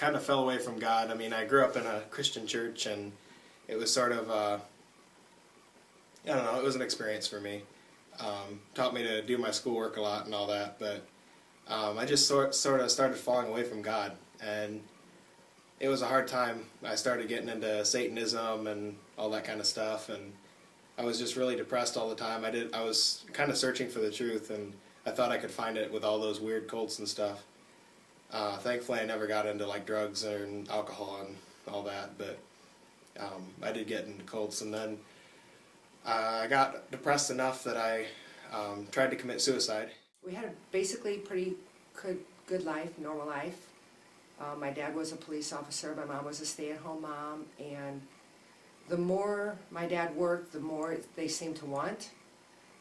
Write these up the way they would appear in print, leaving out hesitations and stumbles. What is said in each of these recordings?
kind of fell away from God. I mean, I grew up in a Christian church, and it was sort of, I don't know, it was an experience for me. Taught me to do my schoolwork a lot and all that, but I just sort of started falling away from God, and it was a hard time. I started getting into Satanism and all that kind of stuff, and I was just really depressed all the time. I was kind of searching for the truth, and I thought I could find it with all those weird cults and stuff. Thankfully, I never got into like drugs and alcohol and all that, but I did get into cults, and then I got depressed enough that I tried to commit suicide. We had a basically pretty good life, normal life. My dad was a police officer, my mom was a stay-at-home mom, and the more my dad worked, the more they seemed to want.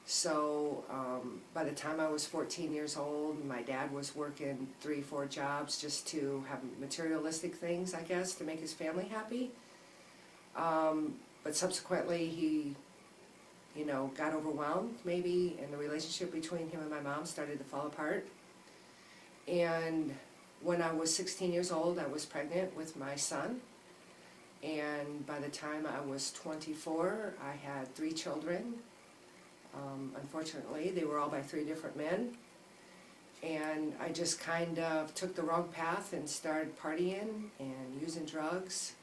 So by the time I was 14 years old, my dad was working 3-4 jobs just to have materialistic things, I guess, to make his family happy. But subsequently he, got overwhelmed maybe, and the relationship between him and my mom started to fall apart. And when I was 16 years old, I was pregnant with my son. And by the time I was 24, I had 3 children. Unfortunately, they were all by 3 different men. And I just kind of took the wrong path and started partying and using drugs.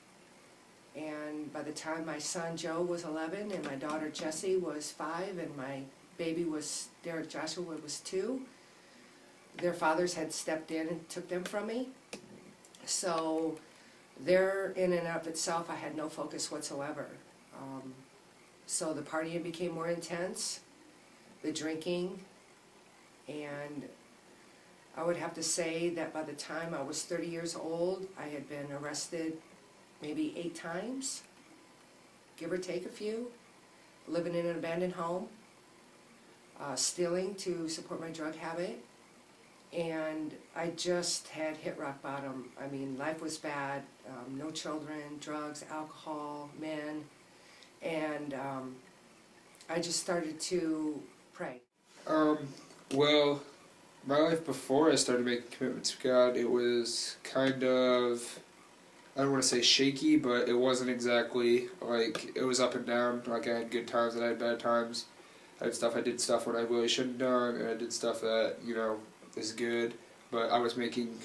And by the time my son Joe was 11 and my daughter Jessie was 5 and my baby was Derek Joshua was 2, their fathers had stepped in and took them from me. So there, in and of itself, I had no focus whatsoever. So the partying became more intense, the drinking, and I would have to say that by the time I was 30 years old, I had been arrested maybe 8 times, give or take a few, living in an abandoned home, stealing to support my drug habit, and I just had hit rock bottom. I mean, life was bad, no children, drugs, alcohol, men, and I just started to pray. Well, my life before I started making commitments to God, it was kind of, I don't want to say shaky, but it wasn't exactly, like, it was up and down. Like, I had good times and I had bad times. I did stuff when I really shouldn't have done, and I did stuff that, is good, but I was making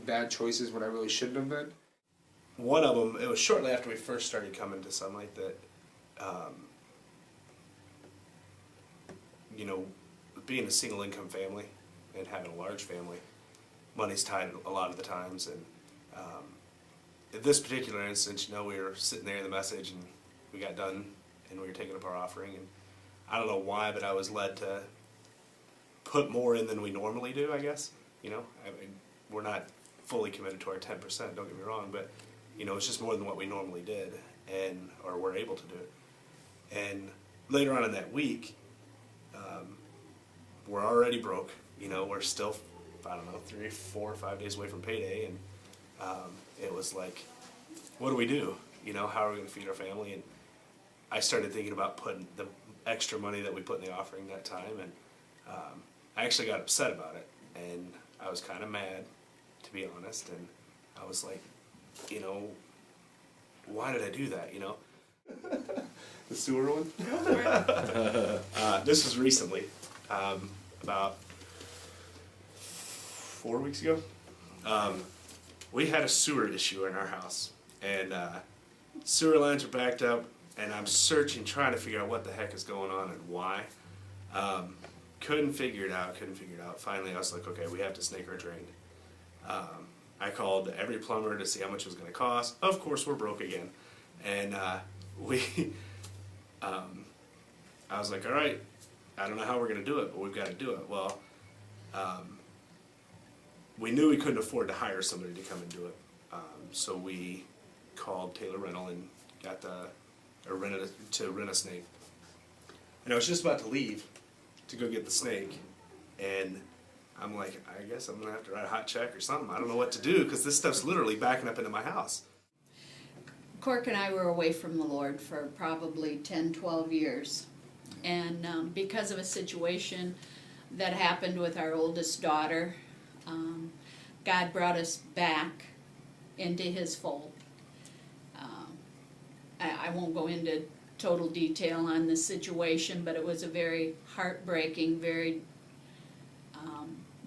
bad choices when I really shouldn't have been. One of them, it was shortly after we first started coming to Sunlight that, being a single income family and having a large family, money's tight a lot of the times. And in this particular instance, we were sitting there in the message and we got done and we were taking up our offering. And I don't know why, but I was led to put more in than we normally do, I guess. I mean, we're not fully committed to our 10%, don't get me wrong, but it's just more than what we normally did, or were able to do it. And later on in that week, we're already broke. We're still, 3, 4, 5 days away from payday, and it was like, what do we do? How are we going to feed our family? And I started thinking about putting the extra money that we put in the offering that time, and I actually got upset about it, and I was kind of mad, to be honest, and I was like, why did I do that, The sewer one? This was recently, about 4 weeks ago. We had a sewer issue in our house, and sewer lines were backed up, and I'm searching, trying to figure out what the heck is going on and why. Couldn't figure it out. Finally, I was like, okay, we have to snake our drain. I called every plumber to see how much it was going to cost. Of course, we're broke again. And I was like, all right, I don't know how we're going to do it, but we've got to do it. Well, we knew we couldn't afford to hire somebody to come and do it. So we called Taylor Rental and got rent a snake. And I was just about to leave to go get the snake, and I'm like, I guess I'm gonna have to write a hot check or something. I don't know what to do because this stuff's literally backing up into my house. Cork and I were away from the Lord for probably 10, 12 years. And because of a situation that happened with our oldest daughter, God brought us back into His fold. I won't go into total detail on the situation, but it was a very heartbreaking, very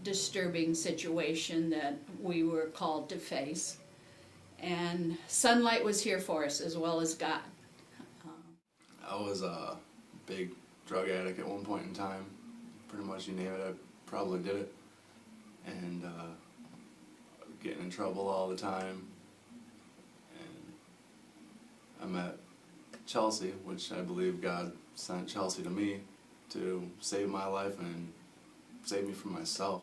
disturbing situation that we were called to face. And sunlight was here for us as well as God. I was a big drug addict at one point in time. Pretty much you name it, I probably did it. And getting in trouble all the time. And I met Chelsea, which I believe God sent Chelsea to me to save my life and save me from myself.